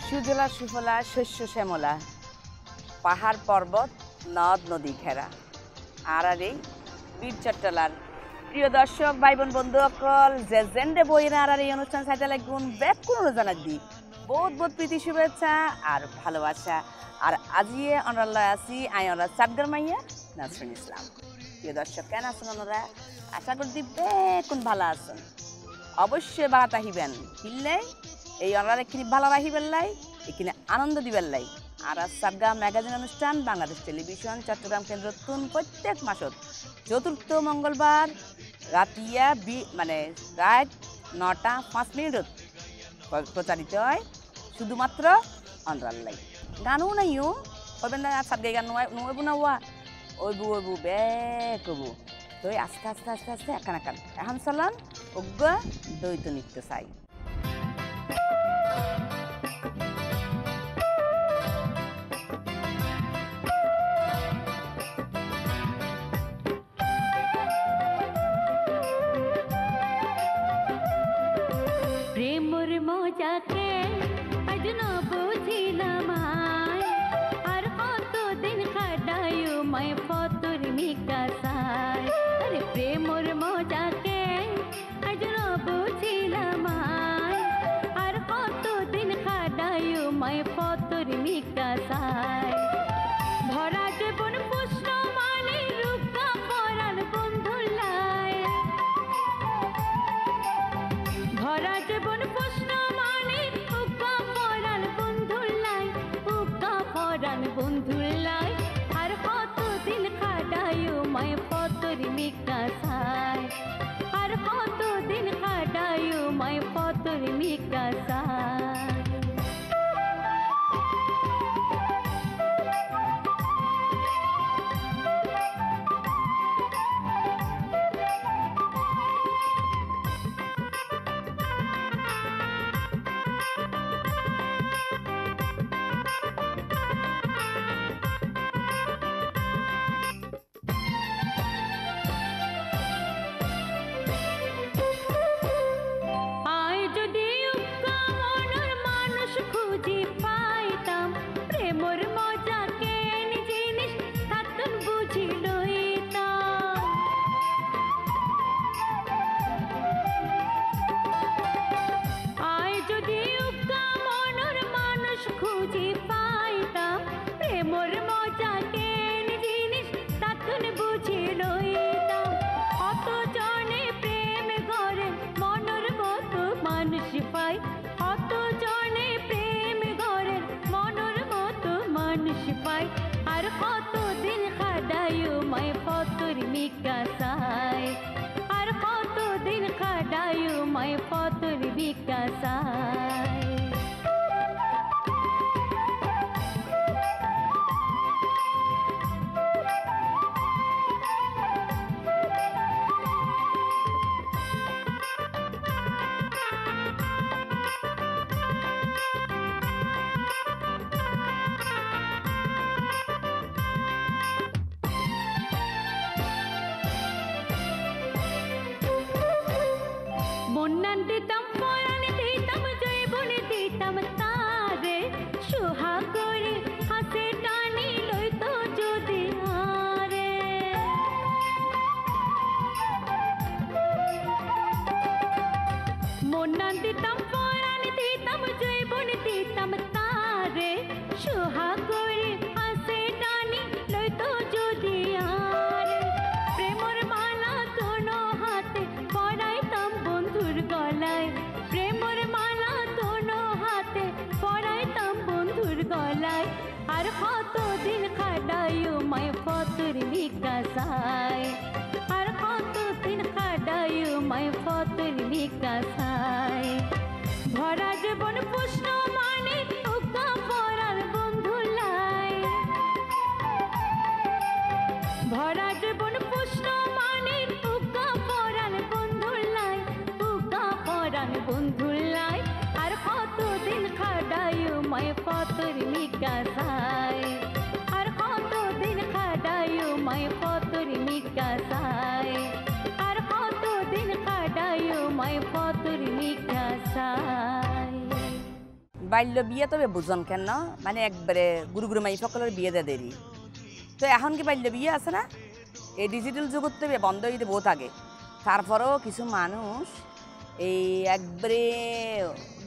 সুজলা সুফলা শস্য শ্যামলা, পাহাড় পর্বত নদ নদী ঘেরা আর এই বীর চট্টলার প্রিয় দর্শক ভাই বোন বন্ধু সকল যে জেন্ডে বইরা আর এই অনুষ্ঠান সাইতে লাগুন ব্যাক কোনো জানার দি বহুত বহুত প্রীতি শুভেচ্ছা আর ভালোবাসা। আর আজিয়ে অনাল্লাহ আছি আইনরা সাবগার মাইয়া নাসরিন ইসলাম। প্রিয় দর্শক কেন আছেন ওনারা? আশা করি দিবে কোন ভালো আছেন, অবশ্যই বাড়াতে আহিবেন কিনলে এই অনারা এখানে ভালো রাখিবেন লাই, এখানে আনন্দ দিবেন লাই। আর সাবগা ম্যাগাজিন অনুষ্ঠান বাংলাদেশ টেলিভিশন চট্টগ্রাম কেন্দ্র তুন প্রত্যেক মাসত চতুর্থ মঙ্গলবার রাতিয়া মানে রাত ৯টা ৫ মিনিটত প্রচারিত হয় শুধুমাত্র অনরাল লাই। গানও নাইও হবেন না, সাবগাই গান নইব না ওয়া ওইবু ওইবু ব্যাক হবু তো আস্তে আস্তে আস্তে আস্তে একান একান এখন চলান অজ্ঞ দ্বৈত নৃত্য চাই। প্রেমর মজাকে আজ না বুঝিলাম আর কতদিন কাটায়ু মাই ফতুর মিকাসায়। আরে প্রেমর মজাকে আজ না বুঝিলাম আর কতদিন কাটায়ু মাই ফতুর মিকাসায়। ভরা জীবন পুষ্ণ মানে রূপা পরাণ বন্ধুলায়, ভরা জীবন প্রশ্ন মানে উকা পরাণ বন্ধুলাই, উকা পরাণ বন্ধুলাই। আর কতদিন খাটায়ু মাই ফতুর মিকাসায়, আর কতদিন খাটায়ু মাই ফতুর মিকাসায়। আর কতদিন খাটায়ু মাই ফতুর মিকাসায়, আর কতদিন খাটায়ু মাই ফতুর মিকাসায়। বন্যান দিতাম পরাণ দিতাম জৈবন দিতাম তারে, সোহাগ করে হাসে টানি লইতো যদি হারে। বন্যান দিতাম পরাণ দিতাম জৈবন দিতাম তারে, সোহাগ করে হাসে টানি লইতো যদি হারে। প্রেমর মালা দোনো হাতে পরাইতাম বন্ধুর গলায়, প্রেমর মালা দোনো হাতে পরাইতাম বন্ধুর গলায়। আর কতদিন খাটায়ু মাই ফতুর মিকাসায়, আর কতদিন খাটায়ু মাই ফতুর মিকাসায়। ভরা জীবন পুষ্ণ মানে উকা পরাণ বন্ধুলাই, ভরা জীবন পুষ্ণ মানে উকা পরাণ বন্ধুলাই, উকা পরাণ বন্ধুলাই। আর কতদিন খাটায়ু মাই ফতুর মিকাসায়, আর কতদিন খাটায়ু মাই ফতুর মিকাসায়, আর কতদিন খাটায়ু মাই ফতুর মিকাসায়। বাল্য বিয়ে তবে বুঝন কেন না মানে একবারে গুরু গুরু মাই সকলের বিয়ে দেয় দেরি তো এখন কি বাল্য বিয়ে আছে না এই ডিজিটাল জগৎ তবে বন্ধ হইতে বহুত আগে তারপরেও কিছু মানুষ এই একবারে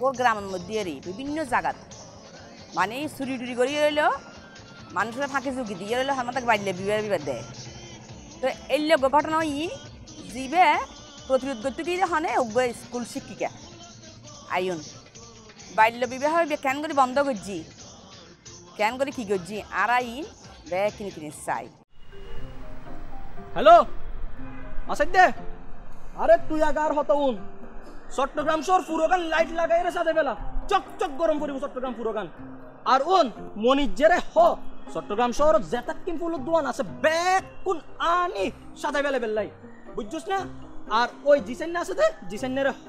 গোর গ্রামের মধ্যে বিভিন্ন জায়গাত মানে চুরি টুরি করি রইল মানুষের ফাঁকি ঝুঁকি দিয়ে রইল আমার তাকে বাল্য বিবাহ দেয় তো এই লোক ঘটনা ই জীবে প্রতিরোধ করতে গিয়ে হনে স্কুল শিক্ষিকা আইন বাল্য বিবাহ কেন করে বন্ধ করছি কেন করে কি করছি আর আইন বে কিনে কিনে চাই হ্যালো আসাদ দে আরে তুই আগার হতউন চট্টগ্রাম শহর পুরোগান লাইট লাগাই রে সাথে বেলা চক চক গরম করিব চট্টগ্রাম পুরোগান আর ওন মনিজেরে হ চট্টগ্রাম শহর জেতাকিন ফুলের দোয়ান আছে ব্যাগ কোন আনি সাথে বেলা বেলাই বুঝছস না আর ওই জিসেন আছে দে জিসেনের হ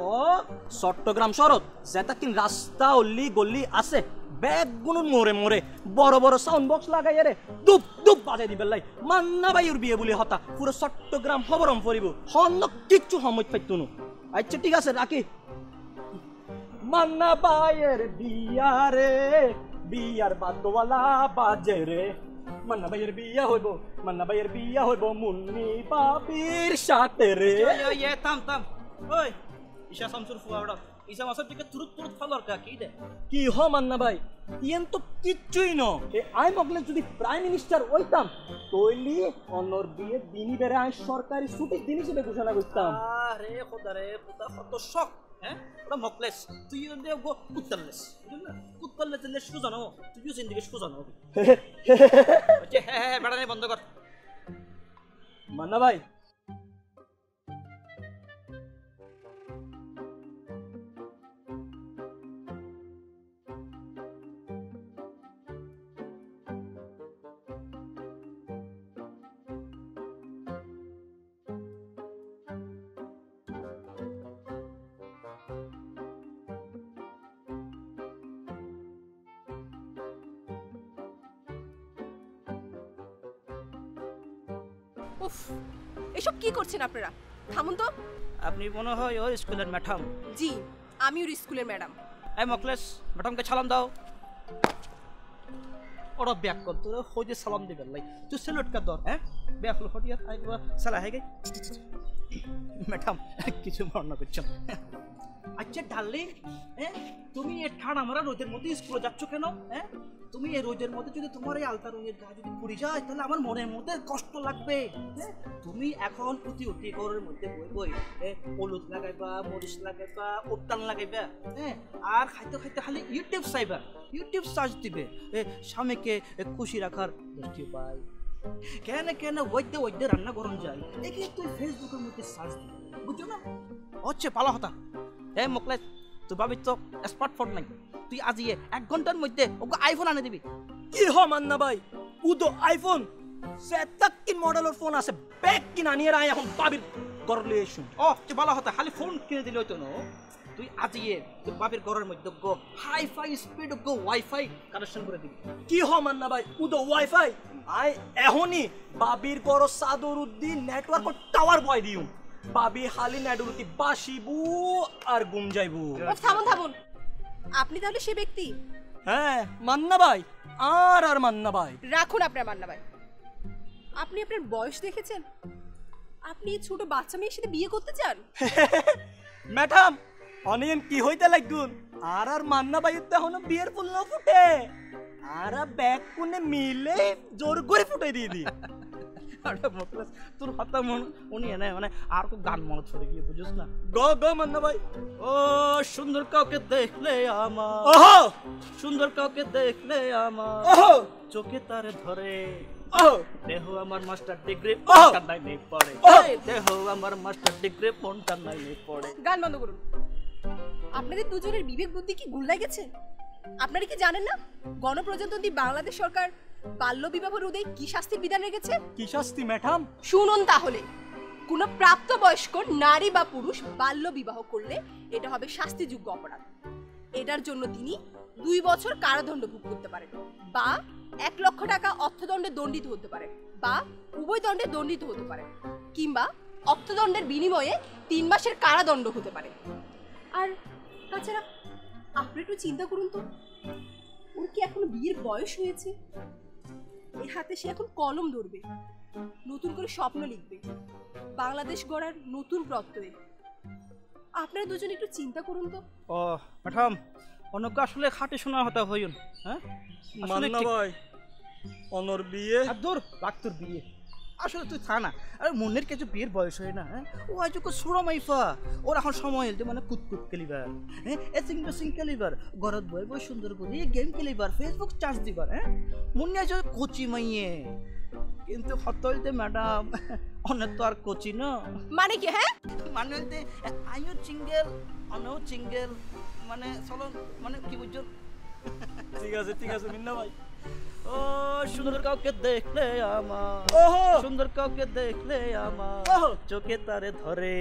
চট্টগ্রাম শহর জেতাকিন রাস্তা অল্লি গল্লি আছে ব্যাগ গুনুন মোরে মোরে বড় বড় সাউন্ড বক্স লাগাই রে দুপ দুপ বাজাই দিবে লাই মান্না বাইর বিয়ে বলি হতা পুরো চট্টগ্রাম খবরম পড়িব হন্ন কিচ্ছু সময় পাইতুনু আচ্ছা ঠিক আছে রাখি মান্না বাইয়ের বিয়া রে বিয়ার বাদওয়ালা বাজে রে মান্না বাইয়ের বিয়া হইব মান্না বাইয়ের বিয়া হইব মুন্নি বাবির সাথে রে ये थाम थाम ओए ईशा शामसुर फुआड़ा ईशा मासब টিকে তুরুত তুরুত ফালার কা কি দে কি হ মান্না ভাই ইয়েন তো কিচ্ছুই ন আই মগলে যদি প্রাইম মিনিস্টার হইতাম তইলি অনর বিয়ে দিনই বেরে আই সরকারি ছুটি দিন হিসেবে ঘোষণা করতাম আরে খোদা কত শক হ্যাঁ ওটা মকলেস তুই দে গো কুত্তালেস বুঝলি কুত্তালেস লেস কো জানো তুইও জিন্দেগি কো জানো ওকে হ্যাঁ বেড়ানি বন্ধ কর মান্না ভাই উফ এসব কি করছেন আপনারা থামুন তো আপনি মনে হয় ওই স্কুলের ম্যাডাম জি আমি ওর স্কুলের ম্যাডাম এই মকলেস ম্যাডামকে সালাম দাও ওরা ব্যাক কর তোর হইতে সালাম দিবে লাই তুই সেলুট কর দর হ্যাঁ ব্যাক হলো হটিয়া আইবা সালা হয়ে গই ম্যাডাম কিছু বর্ণনা করছেন আচ্ছা ডার্লিং হ্যাঁ তুমি এই ঠান্ডা মারা রোদের মধ্যে স্কুলে যাচ্ছ কেন হ্যাঁ তুমি এই রোদের মধ্যে যদি তোমার এই আলতা রঙের গা যদি পুড়ে যায় তাহলে আমার মনের মধ্যে কষ্ট লাগবে হ্যাঁ তুমি এখন উঠি ঘরের মধ্যে বই হলুদ লাগাইবা মরিচ লাগাইবা উত্তান লাগাইবা হ্যাঁ আর খাইতে খাইতে খালি ইউটিউব চাইবা ইউটিউব সার্চ দিবে স্বামীকে খুশি রাখার দৃষ্টি পাই কেন কেন ওইতে রান্না করুন যায় একে তুই ফেসবুকের মধ্যে সার্চ দিবি বুঝছো না হচ্ছে পালা হতা এ মকলেস তুই ভাবি তো স্মার্টফোন নাই তুই আজি 1 ঘন্টার মধ্যে ওকে আইফোন আনে দিবি কি হ মান্না ভাই উদো আইফোন সেটাক কি মডেলের ফোন আছে ব্যাগ কিনা নিয়ে রাই এখন বাবির গরলে এসুন ও তুই ভালো হতা খালি ফোন কিনে দিলে হইতো না তুই আজি তুই বাবির ঘরের মধ্যে গো হাইফাই স্পিড গো ওয়াইফাই কানেকশন করে দিবি কি হ মান্না ভাই উদো ওয়াইফাই আই এখনই বাবির গর সাদর উদ্দিন নেটওয়ার্ক টাওয়ার বয় দিউ বাবি হালি নেটওয়ার্ক বাসিবু আর গুম যাইবু ও থামুন আপনি তাহলে সে ব্যক্তি হ্যাঁ মান্না ভাই আর মান্না ভাই রাখুন আপনার মান্না ভাই আপনি আপনার বয়স দেখেছেন আপনি ছোট বাচ্চা মেয়ের সাথে বিয়ে করতে চান ম্যাডাম অনিয়ন কি হইতে লাগুন আর মান্না ভাই তো এখনো বিয়ের ফুল না ফুটে আর ব্যাগ কোনে মিলে জোর করে ফুটাই দিয়ে দি আরে মতলব তোর হতা মন উনি এনে মানে আর কো গান মনে ছড়ে গিয়ে বুঝছ না গো মান্না ভাই ও সুন্দর কাউকে দেখলে আমার ওহো সুন্দর কাউকে দেখলে আমার ওহো চোখে তারে ধরে ওহো দেহ আমার মাস্টার ডিগ্রি ওহ! পড়া নাই পড়ে ওহ! দেহ আমার মাস্টার ডিগ্রি পড়া নাই পড়ে গান বন্ধ করুন আপনাদের দুজনের বিবেক বুদ্ধি কি গুল্লাই গেছে আপনারা কি জানেন না গণপ্রজাতন্ত্রী বাংলাদেশ সরকার বাল্য বিবাহ রোধে কি শাস্তির বিধান রেখেছে কি শাস্তি ম্যাডাম শুনুন তাহলে কোনো প্রাপ্তবয়স্ক নারী বা পুরুষ বাল্য বিবাহ করলে এটা হবে শাস্তিযোগ্য অপরাধ এটার জন্য তিনি 2 বছর কারাদণ্ড ভোগ করতে পারেন বা 1 লক্ষ টাকা অর্থদণ্ডে দণ্ডিত হতে পারেন বা উভয় দণ্ডে দণ্ডিত হতে পারেন কিংবা অর্থদণ্ডের বিনিময়ে 3 মাসের কারাদণ্ড হতে পারে আর তাছাড়া আপনি একটু চিন্তা করুন তো, ওর কি এখনো বিয়ের বয়স হয়েছে? এই হাতে সে এখন কলম ধরবে, নতুন করে স্বপ্ন লিখবে, বাংলাদেশ গড়ার নতুন প্রত্যয়ে। আপনারা দুজন একটু চিন্তা করুন তো। ও ম্যাডাম, অনেক আসলে খাটে শোনা হতা হইন। হ্যাঁ আসলে মান্না ঠিক- ভাই অনর বিয়ে আর দূর রাখ তোর বিয়ে। আসলে তুই থা না, আরে মনের কিছু বিয়ের বয়স হয় না। হ্যাঁ ও আজ ছোড়া মাইফা, ওর এখন সময় হইতে মানে কুতকুত খেলিবার, হ্যাঁ এসিং বেসিং খেলিবার, ঘরত বই বই সুন্দর করে গেম খেলিবার, ফেসবুক চার্জ দিবার। হ্যাঁ মনে আছে কোচি মাইয়ে, কিন্তু হত হইতে ম্যাডাম অনেক তো আর কোচি না। মানে কি? হ্যাঁ, মানে হইতে আমিও সিঙ্গেল, অনেও সিঙ্গেল, মানে চলো মানে কি বুঝছো? ঠিক আছে মিন্না ভাই। ও সুন্দর কাউকে দেখলে আমার, ওহো সুন্দর কাউকে দেখলে আমার ওহো চোখে তারে ধরে।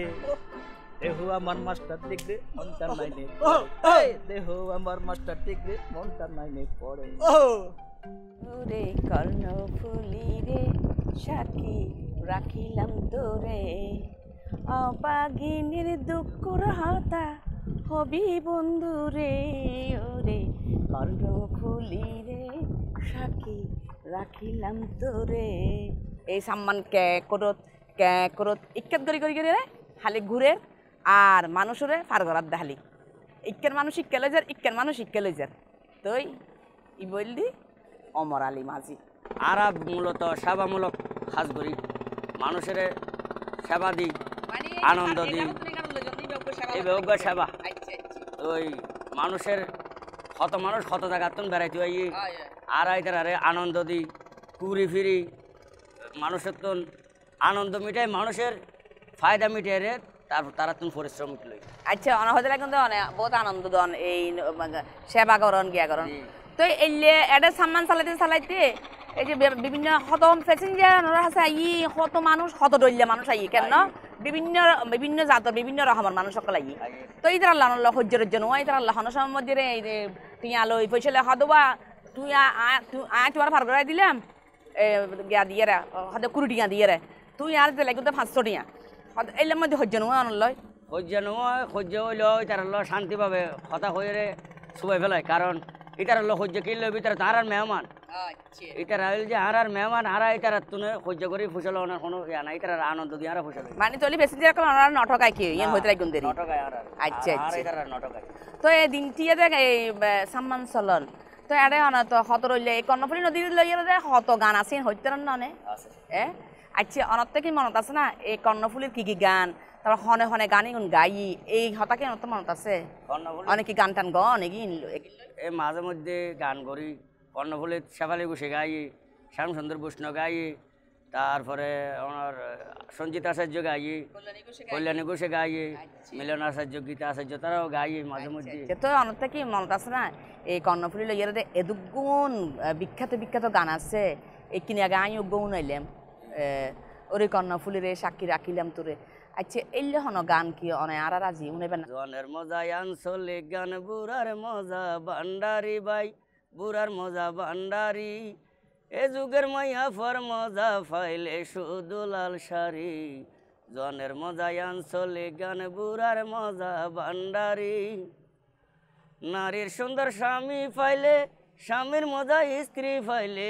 দেহ আমার মাস্টার ডিগ্রি মনটা নাইনে ওহো এই দেহ আমার মাস্টার ডিগ্রি মনটা নাইনে পড়ে। ওহো ওরে কর্ণফুলি রে সাক্ষী রাখিলাম তোরে, অবাগিনীর দুঃখর হাতা হবি বন্ধু রে। ওরে কর্ণফুলি রে সাক্ষী রাখিলাম তোরে। এই সম্মান কে করত ইক্কাত গড়ি গড়ি গড়ি রে খালি ঘুরে আর মানুষরে পার করার দেখালি। ইক্কের মানুষ ইক্কে লই যার, ইক্কের মানুষ ইক্কে লই যার। তুই ই বললি অমর আলী মাঝি। আরা মূলত সেবামূলক কাজ করি, মানুষের সেবা দিই, আনন্দ দিই, এই বিভাগ সেবা। ওই মানুষের কত মানুষ কত জায়গার তুন বেড়াইতে হই, আর আরে আনন্দ দিই, ঘুরি ফিরি, মানুষের তুন আনন্দ মিটাই, মানুষের ফায়দা মিটাই রে, তারপর তারা তুন পরিশ্রম মিটলই। আচ্ছা অনাহতে কিন্তু বহুত আনন্দ দন এই সেবা করন গিয়া করন। তো এলে এটা সামান চালাইতে এই যে বিভিন্ন শত প্যাসেঞ্জার আছে আই, কত মানুষ কত দলীয় মানুষ আই কেন বিভিন্ন বিভিন্ন জাতর বিভিন্ন রকমের মানুষ সকল আই। তো এই তার আল্লাহ সহ্যের জন্য এই তার আল্লাহ মধ্যে এই যে তুই আলো পয়সা লেখা দেবা, তুই তোমার ভার করাই দিলাম গিয়া দিয়ে রে হয়তো 20 টিয়া দিয়ে রে, তুই আর দিলে কিন্তু 500 টিয়া এর মধ্যে সহ্য নয় আনলয়। সহ্য নয়, সহ্য হইলেও তার শান্তি পাবে, হতা হয়ে রে শুবাই ফেলায়। কারণ এটার সহ্য কিনলে ভিতরে তার আর মেহমান, এটার হইল যে আর মেহমান, আর এটার তুনে সহ্য করি ফুসল কোনো ইয়া না, এটার আনন্দ দিয়ে আর ফুসল মানে চলি বেশি দিয়ে নটকায় কি ইয়ে হইতে লাগুন দেরি। নটকায় আর আচ্ছা আর আচ্ছা। এটার নটকায়। তো এই দিনটিয়ে দেখ এই সম্মান চলন তো এড়ে অনা তো হত রইলে এই কর্ণফুলী নদীর লইয়া দে হত গান আছে হইতে না এ। আচ্ছা অনত কি মনত আছে না এই কর্ণফুলীর কি কি গান, তারপর হনে হনে গান এগুন গাই এই হতা কি অনত মনত আছে? অনেক কি গান টান গন এগিন এই মাঝে মধ্যে গান করি, কর্ণফুলীর শেফালি ঘুষে গাই, শ্যামসুন্দর বৈষ্ণব গাই, তারপরে ওনার সঞ্জিত আচার্য গাই, কল্যাণী ঘোষে গাই, মিলন আচার্য, গীতা আচার্য তারাও গাই মাঝে মধ্যে। তো অনত কি মনত আছে না এই কর্ণফুলী লইয়া দে এদুগুণ বিখ্যাত বিখ্যাত গান আছে। এই কিনে আগে আমিও গৌন আইলাম ওরে কর্ণফুলীরে সাক্ষী রাখিলাম তোরে। আচ্ছা এলে হন গান কি অনে আর রাজি উনেবেন জনের মজা আঞ্চলিক গান, বুড়ার মজা ভান্ডারি বাই, বুড়ার মজা ভান্ডারি, এ যুগের মাইয়া ফর মজা ফাইলে শুধু লাল শাড়ি। জনের মজা আঞ্চলিক গান, বুড়ার মজা ভান্ডারি, নারীর সুন্দর স্বামী ফাইলে, স্বামীর মজা স্ত্রী ফাইলে,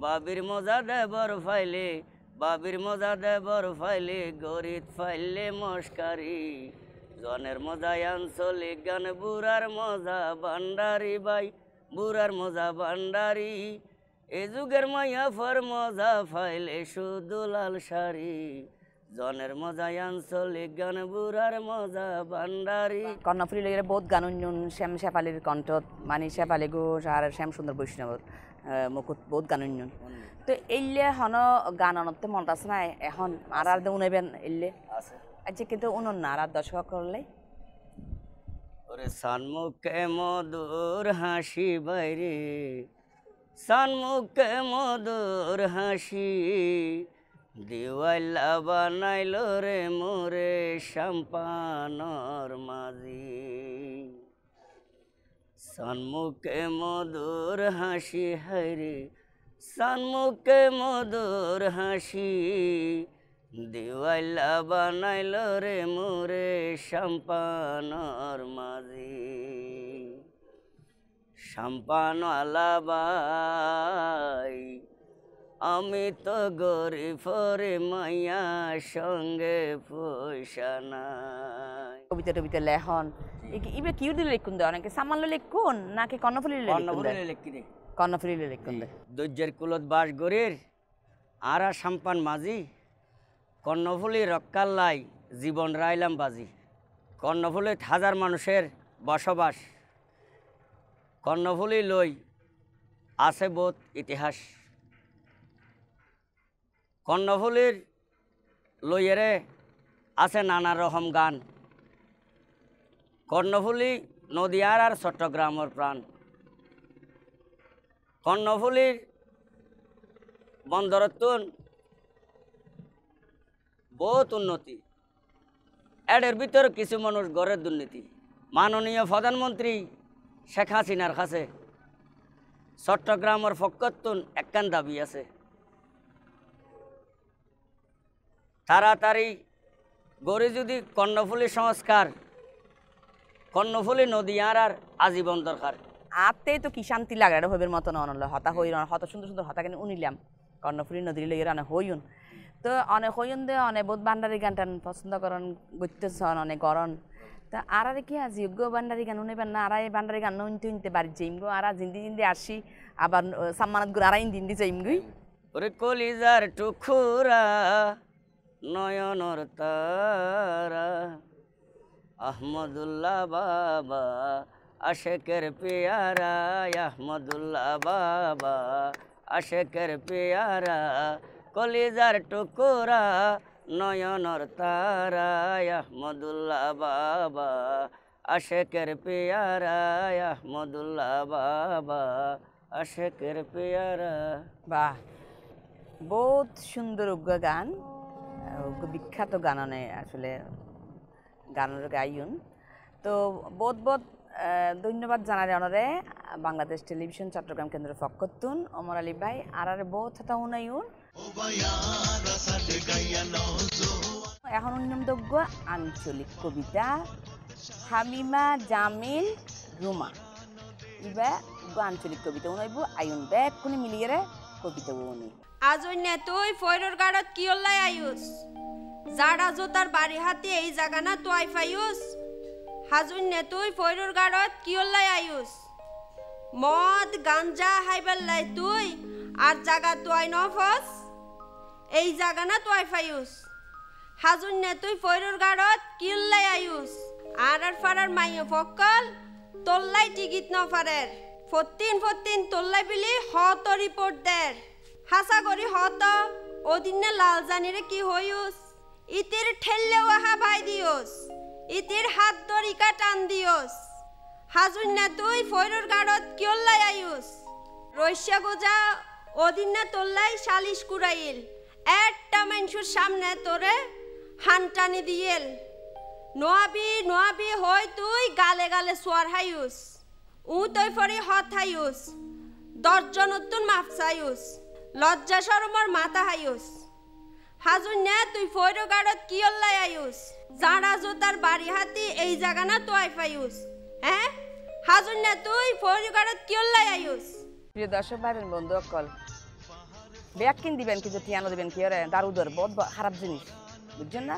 বাবির মজা দেবর ফাইলে, বাবির মজা দেবর ফাইলে, গরিব ফাইলে মস্কারি। জনের মজা আঞ্চলিক গান, বুড়ার মজা ভান্ডারি বাই, বুড়ার মজা ভান্ডারি, এ যুগের মাইয়া ফর মজা ফাইলে শুধু লাল শাড়ি। জনের মজা আঞ্চলিক গান, বুড়ার মজা ভান্ডারি। কর্ণফুলী লইয়া বহুত গান উন্নয়ন শ্যাম শেফালির কণ্ঠত মানে শেফালি ঘোষ আর শ্যাম সুন্দর বৈষ্ণবর মুকুট বহুত গান উন্নয়ন। তো এলে হন গান অনতে মনত আছে না এখন আর আর উনেবেন এলে? আচ্ছা কিন্তু উনন না আর দর্শক করলে ওরে সানমুখে মধুর হাসি বাইরে, সানমুখে মধুর হাসি, দিওয়াল্লা বানাইল রে মোরে শাম্পানর মাঝি। সানমুখে মধুর হাসি হাইরে, সানমুখে মধুর হাসি, দিওয়াল্লা বানাইল রে মোরে শাম্পানর মাঝি। সম্পানওয়ালা ভাই আমি তো গরিব রে মাইয়া সঙ্গে পয়সা নাই। কবিতা টবিতা লেখন ইবে কিউ দিলে লিখুন দে অনেকে সামান্য লিখুন নাকি কর্ণফুলি কর্ণফুলি লিখি দে কর্ণফুলি লিখুন দে দৈর্যের কুলত বাস গরির আরা সম্পান মাঝি কর্ণফুলি রক্কাল্লাই জীবন রাইলাম বাজি। কর্ণফুলিত হাজার মানুষের বসবাস, কর্ণফুলি লই আছে বোধ ইতিহাস। কর্ণফুলির লইয়েরে আছে নানা রকম গান। কর্ণফুলি নদিয়ার আর চট্টগ্রামের প্রাণ। কর্ণফুলির বন্দরতুন বহুত উন্নতি, এর ভিতর কিছু মানুষ গড়ের দুর্নীতি। মাননীয় প্রধানমন্ত্রী শেখ হাসিনার কাছে চট্টগ্রামের ফকতুন একখান দাবি আছে, তাড়াতাড়ি গড়ে যদি কর্ণফুলি সংস্কার, কর্ণফুলি নদীয়ার আর আজীবন দরকার। আতে তো কি শান্তি লাগে এটা হইবের মতো নল হতা হই হত সুন্দর সুন্দর হতা কেন উনিলাম কর্ণফুলি নদীর লইয়ের অনেক হইন তো অনেক হইন দে অনেক বহুত বান্ডারি গান টান পছন্দ করেন গত্যছন অনেক গরন তা আর কি আজি যোগ্য বান্ডারি গান উনিবেন না আর এই বান্ডারি গান উনতে উনতে বাড়ি যাইম গো আর জিন্দি জিন্দি আসি আবার সম্মানত গুলো আর জিন্দি যাইম গই। ওরে কলিজার টুকুরা নয়নর তারা আহমদুল্লাহ বাবা আশেকের পেয়ারা, আহমদুল্লাহ বাবা আশেকের পেয়ারা, কলিজার টুকুরা নয়নর তারা, আহমদুল্লাহ বাবা আশেকের পেয়ারা, আহমদুল্লাহ বাবা আশেকের পেয়ারা। বাহ, বহুত সুন্দর উগ্র গান, বিখ্যাত গান আসলে গানের গাইন। তো বহুত বহুত ধন্যবাদ জানাই অনরে বাংলাদেশ টেলিভিশন চট্টগ্রাম কেন্দ্রের ফকতুন অমর আলী ভাই আর বহুত হতা উনাইন। এখন উন্নমযোগ্য আঞ্চলিক কবিতা হামিমা জামিল রুমা ইবা আঞ্চলিক কবিতা উনাইব আইন ব্যাগ কোনি মিলিয়ে কবিতা উনি আজন্যে তুই ফয়রর গাড়ত কি ওল্লাই আয়ুস জাড়া জোতার বাড়ি হাতে এই জায়গা না তুই ফাইউস হাজুন্যে তুই ফয়রর গাড়ত কি ওল্লাই আয়ুস মদ গাঞ্জা হাইবাল্লাই তুই আর জায়গা তুই নফস এই জায়গা না তুই ফাইউস হাজুন্যে তুই ফয়রর গাড়ত কি ওল্লাই আয়ুস আর ফারার মাইও ফক্কল তোল্লাই টিকিট নফারের ফত্তিন ফত্তিন তোল্লাই বিলি হত রিপোর্ট দের হাসা করি হত ওদিনে লাল জানিরে কি হইউস ইতির ঠেললে ওহা ভাই দিওস ইতির হাত দরিকা টান দিওস হাজুন্যা তুই ফয়রর গাড়ত কিয়ল্লাই আয়ুস রইসা গোজা ওদিনে তোল্লাই সালিশ কুড়াইল একটা মানুষের সামনে তোরে হানটানি দিয়েল নোয়াবি নোয়াবি হই তুই গালে গালে সোয়ার হাইউস তুই ফরি হত হাইউস দর্জন উত্তুন মাফসাইউস লজ্জা শরমর মাথা হাইউস হাজুন্যা তুই ফয়রর গাড়ত কিয়ল্লাই আয়ুস জাড়া জোতার বাড়ি হাতি এই জায়গা না তুই ফাইউস হ্যাঁ হাজুন্যা তুই ফয়রর গাড়ত কিয়ল্লাই আয়ুস। প্রিয় দর্শক ভাই বন্ধু অকল ব্যাকিন দিবেন কিন্তু টিয়ানো দিবেন কি রে দারুদর বহুত খারাপ জিনিস বুঝছেন না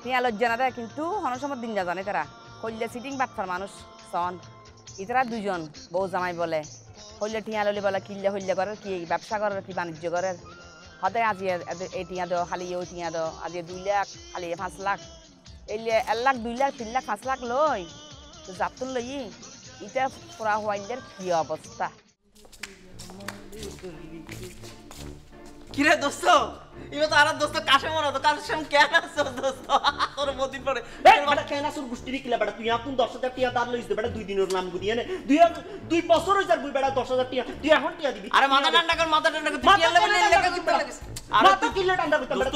টিয়া লজ্জা না দেয় কিন্তু হনসমত দিন যা জানে তারা কইলে সিটিং বাটফার মানুষ সন ইতারা দুজন বউ জামাই বলে হইলে টিয়া ললি বলে কিল্লে হইলে করে কি ব্যবসা করার কি বাণিজ্য করার হতে আজি এই টিয়া দাও খালি ওই টিয়া দাও আজি 2 লাখ খালি 5 লাখ এইলে 1 লাখ 2 লাখ 3 লাখ 5 লাখ লই তো জাতুন লই ইটা পুরা হওয়াইলের কি অবস্থা। কিরে দোস্ত ইবে তো আর দোস্ত কাশে মনে তো কাশে কেন আছো দোস্ত তোর মদিন পড়ে বেটা কেন আসুর গুষ্টি কিলা বেটা তুই আপন 10000 টাকা দাঁড় লইছ বেটা 2 দিনের নাম গুদিয়ে নে 2 বছর হইছে আর বেটা 10000 টাকা তুই এখন টিয়া দিবি আরে মাথা ঠান্ডা কর তুই টিয়া লেভেল লেখা করতে লাগিস আরে তুই কিলা ঠান্ডা করতে বেটা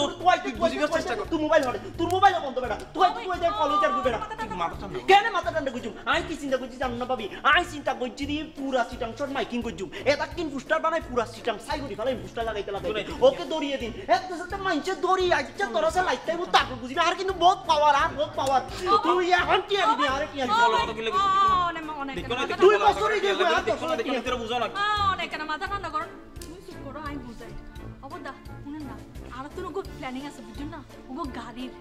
তুই বুঝিবার চেষ্টা কর তুই মোবাইল ধরে তোর মোবাইল বন্ধ বেটা তুই দে কলেজ আর বেটা মাথা ঠান্ডা কেন মাথা ঠান্ডা কইছুম আই কি চিন্তা করছি জানো না ভাবি আই চিন্তা করছি দি পুরা সিটাং শট মাইকিং কইছুম এটা কিন পোস্টার বানাই পুরা সিটাং সাই করি ফেলাই পোস্টার লাগাইতে ওকে দড়িয়ে দিন একটা সাথে মাইনছে দড়ি আইছে তোর সাথে লাইটাই মু তারপর বুঝিবি আর কিন্তু বহুত পাওয়ার তুই এখন কি দিবি আর কি অনেক তুই বছরই যে কই আর 10,000 টিয়া তোরা বুঝো না অনেক কেন মাথা ঠান্ডা করো তুমি চুপ করো আমি বুঝাই অবদা শুনেন না আর তো ওগো প্ল্যানিং আছে বুঝছেন না ওগো গাড়ির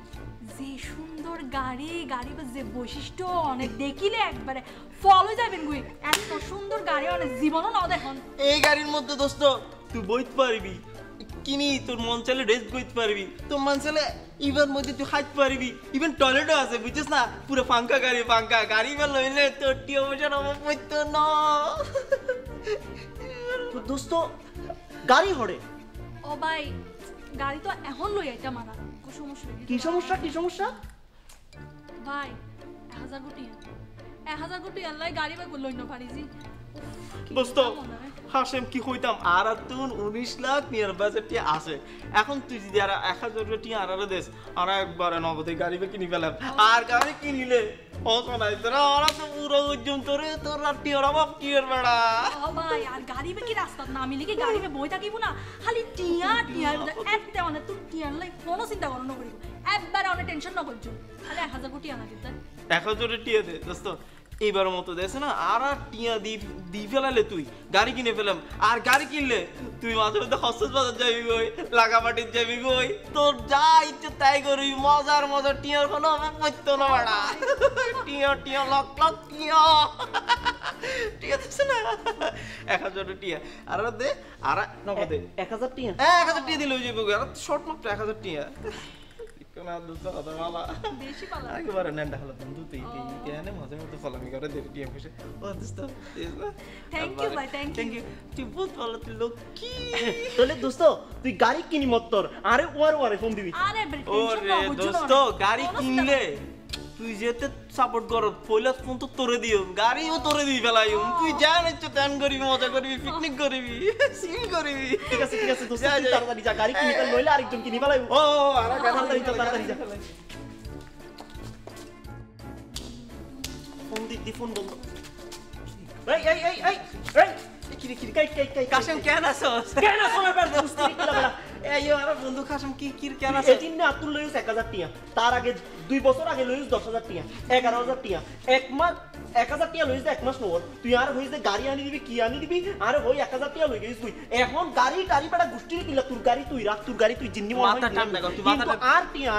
যে সুন্দর গাড়ি বা যে বৈশিষ্ট্য অনেক দেখিলে একবারে ফলো যাবেন গুই এত সুন্দর গাড়ি অনেক জীবনও না দেখুন এই গাড়ির মধ্যে দোস্ত তুই বইতে পারবি কিনি তোর মন চাইলে ড্রেস বইতে পারবি তোর মন চাইলে ইভেন মধ্যে তুই হাঁটতে পারবি ইভেন টয়লেটও আছে বুঝছিস না পুরো ফাঙ্কা গাড়ি বা লইলে তোর টিয়া পয়সার অভাব পড়তো না তো দোস্ত গাড়ি হড়ে ও ভাই গাড়ি তো এখন লই আইতা মারা কোনো সমস্যা নেই কি সমস্যা ভাই 1000 কোটি 1000 কোটি আল্লাহ গাড়ি বা লই না পারিজি দোস্ত হাসেম কি কইতাম আর তুন 19 লাখ নিয়ার বাজেট আছে এখন তুই যদি আর 1000 টিয়া আর দেস আর একবারে নগদে গাড়ি বে কিনি ফেলাম আর গাড়ি কিনিলে ও শোনাই তোরা ওরা তো পুরো উজ্জম তোরে তোর রাত্রি ওরা বাপ কি এর বেড়া ও ভাই আর গাড়ি বে কি রাস্তা না মিলে কি গাড়ি বে বই থাকিব না খালি টিয়া এতে মানে তুই টিয়ার লাই কোনো চিন্তা করো না করিব একবার অনেক টেনশন না করছো খালি 1000 কোটি আনা দিতে 1000 টিয়া দে দোস্ত এইবার মতো দেশ না আর টিয়া দি ফেলালে তুই গাড়ি কিনে ফেলাম আর গাড়ি কিনলে তুই মাঝে মধ্যে হস্ত বাজার যাবি গই লাগামাটির যাবি গই তোর যা ইচ্ছে তাই করবি মজার টিয়ার কোনো অভাব পড়তো না বাড়া টিয়া লক টিয়া দিস না 1000 টিয়া আর দে আর নগদে 1000 টিয়া 1000 টিয়া দিলে হয়ে যাবে আর শর্ট মাত্র 1000 টিয়া কোনা দোস্ত কথা বলা বেশি পালা একবারে নেন্ডা হলো বন্ধু তুই টিয়ানে মাঝে মধ্যে ফলামি করে দে টিয়া বসে ও দোস্ত থ্যাংক ইউ ভাই থ্যাংক ইউ তুই বহুত ভালো তুই লোক কি তাহলে দোস্ত তুই গাড়ি কিনি মত্তর আরে ওয়ারে ফোন দিবি আরে টেনশন না ওরে বুঝছো দোস্ত গাড়ি কিনলে তুই যেতে সাপোর্ট কর পয়লা ফোন তো তোরে দিও গাড়িও তোরে দিই ফেলাইও তুই জানিস তো টান করবি মজা করবি পিকনিক করবি সিল করবি ঠিক আছে দোস্ত তুই তাড়াতাড়ি যা গাড়ি কিনি ফেল নইলে আরেকজন কিনি ফেলাইব ও আর তাড়াতাড়ি যা ফোন দি ফোন বন্ধ এই কিরি কাশেম কেন আছস কেন সময় পার দোস্তি কিলা বলা এই আমার বন্ধু কাশেম কি কেন আছস এদিন না আতুল লইস 1000 টিয়া তার আগে 2 বছর আগে লইস 10000 টিয়া 11000 টিয়া এক মাস 1000 টিয়া লইস এক মাস নর তুই আর হইছে গাড়ি আনি দিবি কি আনি দিবি আরে হই 1000 টিয়া লই গেছিস তুই এখন গাড়ি বেটা গুষ্টির কিলা তোর গাড়ি তুই জিন্নি মাথা ঠান্ডা কর তুই মাথা আর টিয়া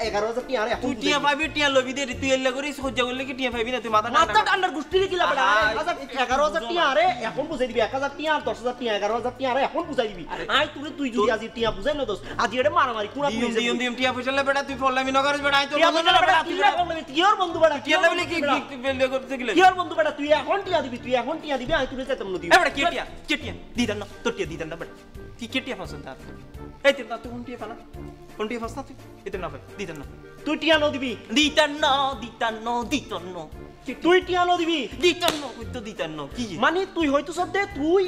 11000 টিয়া আর এখন তুই টিয়া পাবি টিয়া লবি দে তুই এল্লা করিস সহ্য করলে কি টিয়া পাবি না তুই মাথা ঠান্ডার গুষ্টির কিলা বেটা 11000 টিয়া আরে এখন বুঝাই দিবি 1000 টিয়া আর 10000 টিয়া 11000 টিয়া আরে এখন বুঝাই দিবি আই তুই যদি আজি টিয়া বুঝাই না দোস্ত আজি এটা মারামারি কোনা দিম টিয়া পয়সালে বেটা তুই ফলামি না করিস বেটা আই তো কিয়র বন্ধু বেটা টিয়া লেভেলে কি ফেলে করতে গেলে কিয়র বন্ধু বেটা তুই এখন টিয়া দিবি আই তুই যেতাম নদী এ বেটা কেটিয়া দিদান না তোর টিয়া দিদান না বেটা কি কেটিয়া পছন্দ আর এই তুই না তুই কোন টিয়া পালা কোন টিয়া পছন্দ তুই এতে না ভাই দিদান না তুই টিয়া ন দিবি দিতান না তুই টিয়া ন দিবি কই তো দিতান না কি মানে তুই হয়তো সদ্দে তুই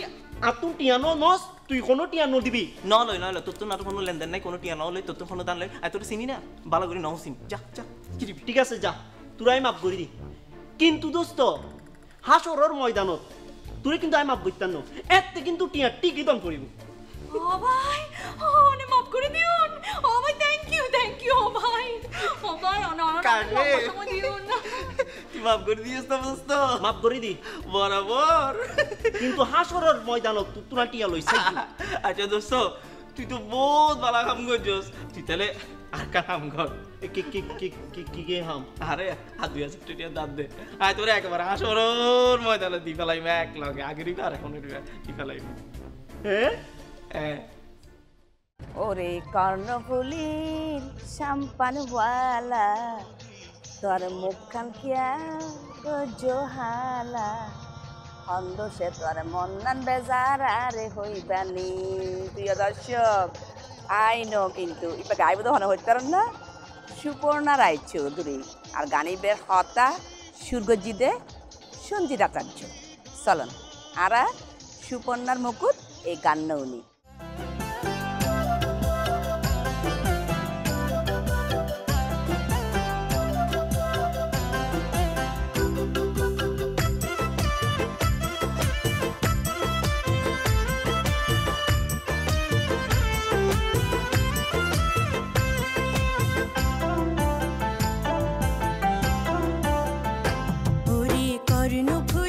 আতুন টিয়া নস তুই কোনো টিয়া ন দিবি না লই তোর তো না কোনো লেনদেন নাই কোনো টিয়া না লই তোর তো কোনো দান লই আই তোর চিনি না ভালো করে নাও চিনি যা কি দিবি ঠিক আছে যা তুরাই মাপ করি দি কিন্তু দোস্ত হাসরের ময়দানত তুই কিন্তু আই মাপ করতাম না এতে কিন্তু টিয়া টিকি দম করিব ও ভাই অনে মাফ করে দিউন ও ভাই থ্যাংক ইউ ও ভাই অনেক সময় দিউন তুই মাফ করে দিয়েছ তো দোস্ত মাপ করি দি বরাবর কিন্তু হাসরের ময়দানত তুরা টিয়া লইছ আচ্ছা দোস্ত তুই তো বহুত ভালো কাম করছস তুই তাহলে আর কাম কর কি হাম আরে আর 2000 টিয়া দাঁত দে আয় তোরে একবার হাসরর ময়দানে দি ফেলাইম এক লগে আগের আর এখন দি ফেলাইম হ্যাঁ ওরে কর্ণফুলীর সাম্পানওয়ালা তোর মুখখান কিয়া জোহালা অন্ধ সে তোর মন্নান বেজার আরে হইবানি প্রিয় দর্শক আইনো কিন্তু ইবা গাইব তো হনে হইতে পারেন না সুপর্ণা রায়চৌধুরী আর গানিবের হতা সুরগজিদে সঞ্জিত আচার্য চলন আরা সুপর্ণার মুকুট এই গান নৌনি ওরে কর্ণফুলীর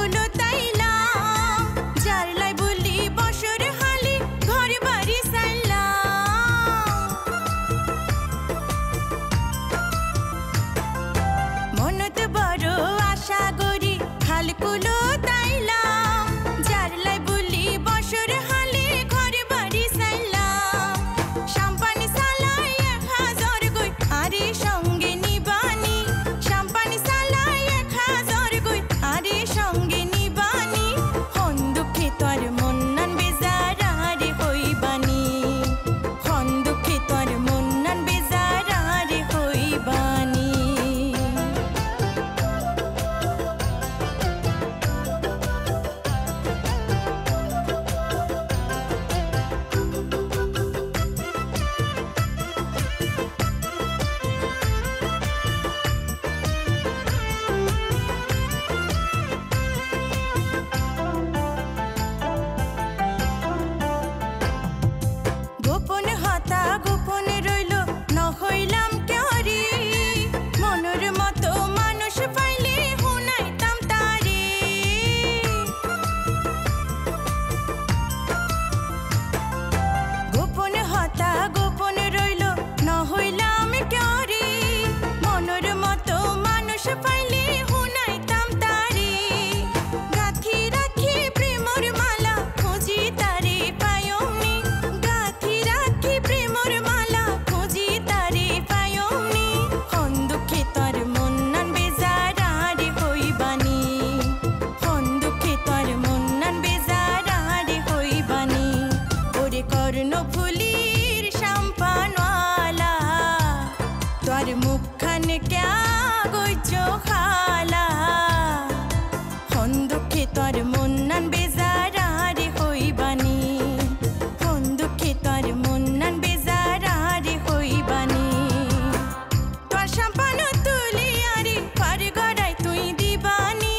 কুলো তাইলাম জারলাই বলি বসর হালি ঘর বাড়ি সাইলাম মনত বড় আশা গরি খাল কুলো তাইলাম জারলাই বলি বসর হালি ঘর বাড়ি সাইলাম শাম্পানি সালাই 1000 গই আরে সঙ্গে নিবানি শাম্পানি সালাই 1000 গই আরে সঙ্গে নিবানি হন দুঃখে তোর মন নান বেজারা রে হইবানি হন দুঃখে তোর মন নান বেজারা রে হইবানি গোপন হতা গোপন রইল ন হইলাম কেউরি মনের মতো মানুষ পাইলে হুনাইতাম তারে গোপন হতা গোপন রইল ন হইলাম কেউরি মনের মতো মানুষ পাইলে হুনাইতাম তারে গাথি রাখি প্রেমর মালা খুঁজি তারে পায়নি গাথি রাখি প্রেমর মালা খুঁজি তারে পায়নি হন দুঃখে তোর মন নান বেজারা রে হইবানি হন দুঃখে তোর মন নান বেজারা রে হইবানি ওরে কর্ণ ফুলির শাম্পানওয়ালা তোর মুখখান ক্যা গইছো খালা হন দুঃখে তোর মন নান বেজারা রে হইবানি হন দুঃখে তোর মন নান বেজারা রে হইবানি তোর শাম্পান তুলি আরে ফার গড়াই তুই দিবানি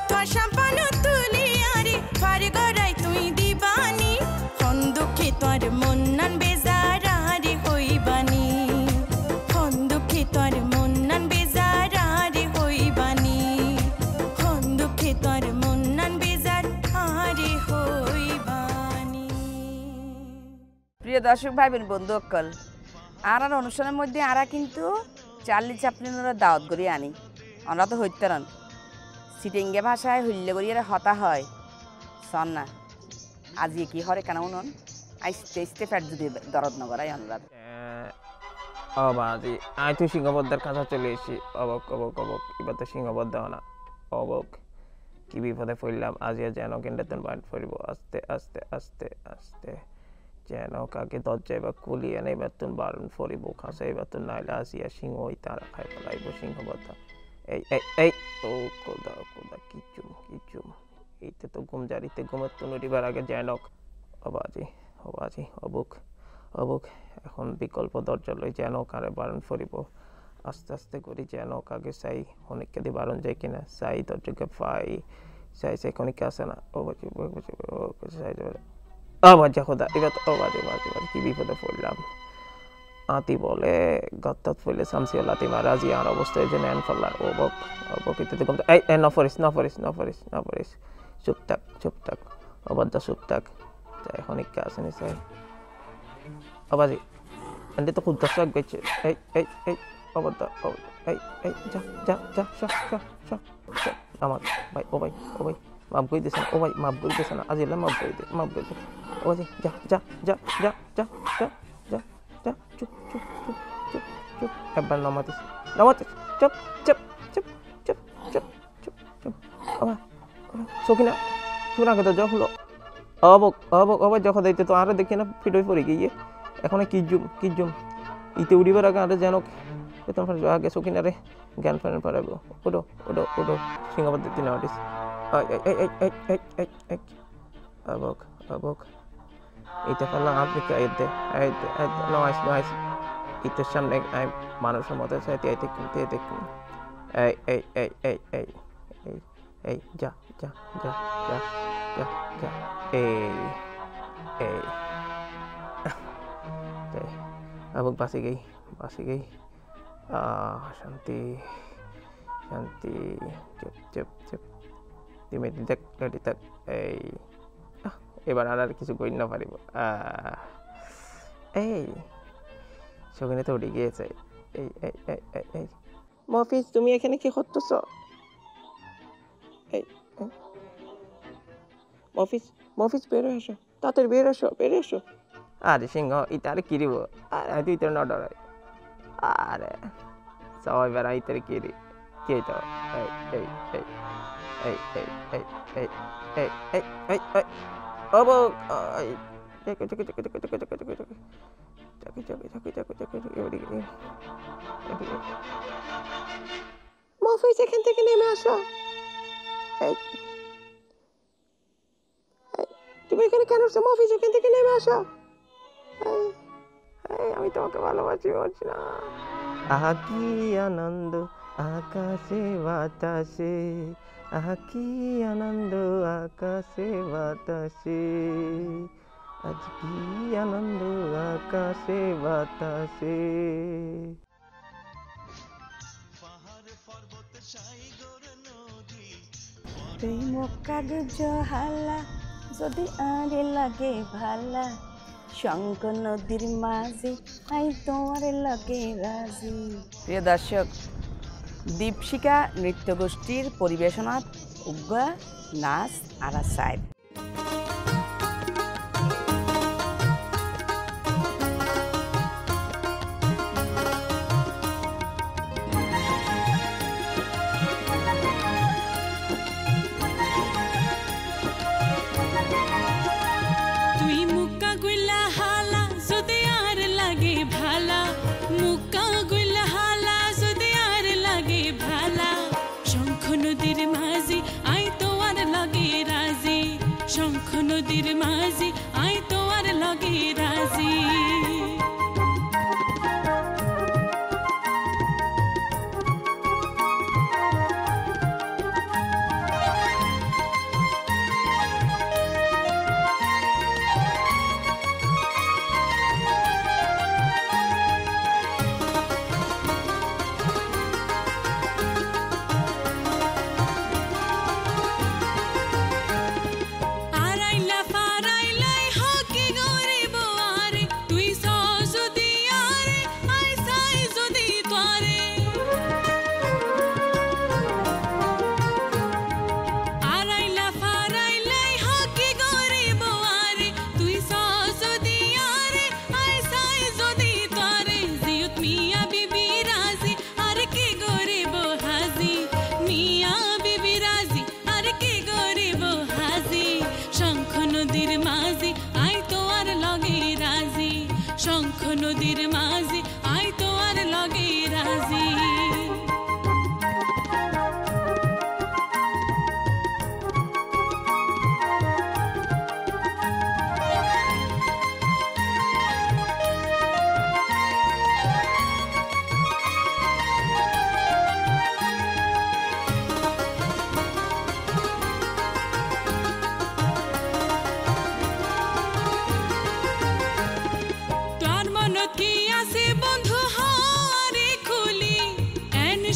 তোর শাম্পান তুলি আরে ফার গড়াই তুই দিবানি হন দুঃখে তোর মন নান বেজারা রে হইবানি হন দুঃখে তোর মন নান বেজারা রে হইবানি হন দুঃখে তোর মন নান বেজারা রে হইবানি প্রিয় দর্শক ভাই বোন বন্ধু অকল আর অনুষ্ঠানের মধ্যে আরা কিন্তু চার্লি চ্যাপলিনের দাওয়াত করি আনি আমরা তো হইতারন সিটিঙ্গে ভাষায় হইলে করি হতা হয় সন না আজি কি হরে কেন উনন আইসতে আইসতে ফ্যাট যদি দরদ নগরাই অনুরাধ বাজি আই তুই সিংহবদ্ধার কাছে চলে এসেছি অবক অবক অবক এবার তো সিংহবদ্ধ না অবক কি বিপদে পড়লাম আজিয়া যেন কেন্দ্রেতন বাইট পড়িব আস্তে আস্তে আস্তে আস্তে যেন কাকে দরজা এবার কুলিয়ে নেই বেতন বারণ পড়িব খাসে বেতন নাইলে আসিয়া সিংহ ওই তারা খাই পেলাইব সিংহবদ্ধ এই এই এই ও কোদা কোদা কিচুম এইতে তো ঘুম জারিতে ঘুমের তো নড়িবার আগে যেনক অবাজি অবাজি অবুক অবুক এখন বিকল্প দরজা লই যেন কারে বারণ পড়িব আস্তে আস্তে করি যেন কাকে চাই অনেককে দিয়ে বারণ যায় কিনা চাই দরজাকে পাই চাই চাই অনেকে আসে না ও বাজি চাই বাজা খোদা এবার তো বাজে বাজে বাজে কি বিপদে পড়লাম আতি বলে গত্তাত পড়লে শামসিয়া লাতি মারাজি আর অবস্থায় যে নেন ফেললার ও বক বকিতে তো এই নফরিস চুপ থাক অবাধ্য চুপ থাক যাই অনেককে আসে নি চাই আবাজি এতে তো খুব দর্শক গেছে এই এই এই অবাধ্য এই এই যা যা যা সব আমার ভাই ও ভাই মাফ করে দিছে না ও ভাই মাফ করে দিছে না আজিলে মাফ করে দে ও ভাই যা যা যা যা যা যা যা যা চুপ একবার নামাতিস চুপ আবার সকিনা সুনাকে তো যা হলো অবক যখন দেখতে তো আরো দেখি না ফিটোই পড়ে গিয়ে এখন কি জুম ইতে উড়িবার আগে আরো যেন বেতন ফার আগে সকিনারে জ্ঞান ফান পারাবো ওডো সিংহবাদ দিন আর্টিস্ট অবক এটা ফেললাম আপনি কে আইতে নয় ইতের সামনে মানুষের মতো চাইতে দেখুন এই যা अबक बासी गई शांति चुप তুমি দিতে গাড়ি থাক এই এবার আর কিছু কই না পারিব এই সগিনে তো উঠে গিয়েছে এই এই এই এই এই মফিজ তুমি এখানে কি করতেছ এই মফিজ মফিজ বেরো এসো তাড়াতাড়ি বেরো এসো আরে সিংহ ইতারে কি দিব আরে তুই তো না ডরাই আরে সবাই বেড়া ইতারে কি রে কে তো এই এই এই এই এই এই এই এই এই এই এই ওবো এই দেখো দেখো দেখো দেখো দেখো দেখো দেখো মফিজ এখান থেকে নেমে আসো তুমি এখানে কেন আসছো মফিজ এখান থেকে নেমে আসো আমি তোমাকে ভালোবাসি বলছি না আহা কি আনন্দ আকাশে বাতাসে আহা কি আনন্দ আকাশে বাতাসে আজ কি আনন্দ আকাশে বাতাসে প্রেম কাগজ হালা যদি আরে লাগে ভালা শঙ্খ নদীর মাঝে আই তোমার লাগে রাজি। প্রিয় দর্শক, দীপশিখা নৃত্যগোষ্ঠীর পরিবেশনাত উগ্রা নাচ আরা সাইড। নদীর মাঝি আই তোয়ার লগে রাজি নদীর মাঝে আই তোয়ার লগে রাজি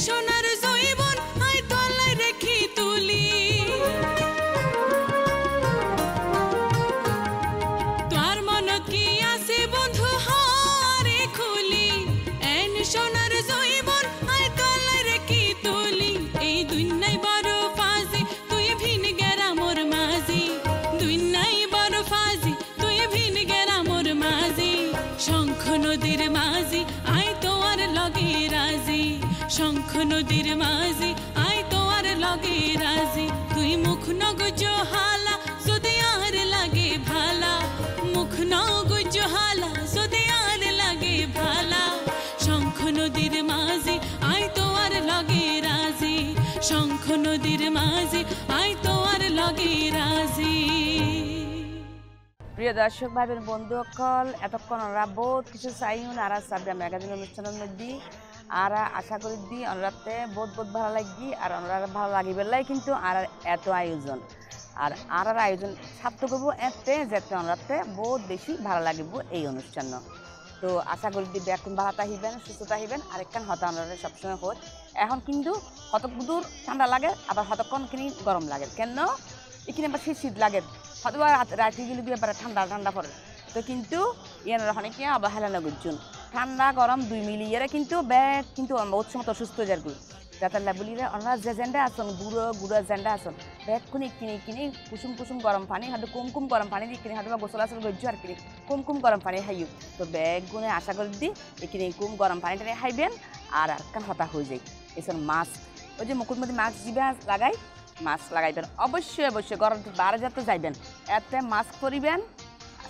সোনার জৈবন আই তলায় রেখি তুলি তোর মন কি আছে বন্ধু হারে খুলি এন সোনার জৈবন আই তলায় রেখি তুলি এই দুনিয়াই বড় ফাজি তুই ভিন গেরা মোর মাঝি দুনিয়াই বড় ফাজি তুই ভিন গেরা মোর মাঝি শঙ্খ নদীর মাঝি আই তোয়ার লগে রাজি শঙ্খ নদীর মাঝি আই তোয়ার লগে রাজি তুই মুখ নগজ হালা যদি আর লাগে ভালা মুখ নগজ হালা যদি আর লাগে ভালা শঙ্খ নদীর মাঝি আই তোয়ার লগে রাজি শঙ্খ নদীর মাঝি আই তোয়ার লগে রাজি। প্রিয় দর্শক ভাই বন্ধু সকল, এতক্ষণ আমরা বহুত কিছু চাইন আর সাবরা ম্যাগাজিন অনুষ্ঠানের মধ্যে আর আশা করি দি অনুরাতে বহুত বহুত ভালো লাগি আর অনুরার ভালো লাগিবে লাই কিন্তু আর এত আয়োজন আর আয়োজন সার্থক করবো এতে যেতে অনুরাতে বহুত বেশি ভালো লাগিব এই অনুষ্ঠান। তো আশা করি দি এখন ভালো থাকিবেন সুস্থ থাকিবেন আর একখান হতা অনুরাতে সবসময় হোক এখন কিন্তু হতক দূর ঠান্ডা লাগে আবার হতক্ষণ কিনি গরম লাগে কেন এখানে আবার শীত লাগে হয়তো রাতে গেলে দিয়ে আবার ঠান্ডা পড়ে তো কিন্তু ইয়ানোর ওখানে কি আবার হেলানো গুজুন ঠান্ডা গরম 2 মিলিয়ে কিন্তু ব্যাগ কিন্তু উৎসমত সুস্থ যারগুলো যাতে বলিলে ওনারা যে জেন্ডা আসন গুঁড়ো জেন্ডা আসন ব্যাগ খুনি কিনি কুসুম গরম পানি হয়তো কুম গরম পানি দিয়ে কিনে হয়তো বা গোসল আসল গজ্জু আর কিনি কুম গরম পানি খাইও তো ব্যাগ গুনে আশা করে দিই এখানে কুম গরম পানি টানি খাইবেন আর কান হতা হয়ে যায় এসব মাস্ক ওই যে মুখের মধ্যে মাস্ক দিবে লাগাই মাস্ক লাগাইবেন অবশ্যই গরম বাইরে যাতে যাইবেন এতে মাস্ক পরিবেন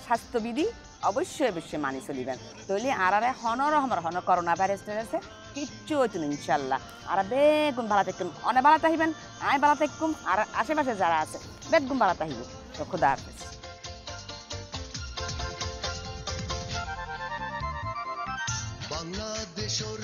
স্বাস্থ্যবিধি অবশ্যই মানি চলিবেন তৈলি আর হন করোনা ভাইরাস আছে কিচ্ছু হইতো না ইনশাল্লাহ আর বেগুন ভালো থাকুন অনেক ভালো থাকবেন আমি ভালো থাকুম আর আশেপাশে যারা আছে বেগুন ভালো থাকবে তো খুদা হাফেজ বাংলাদেশের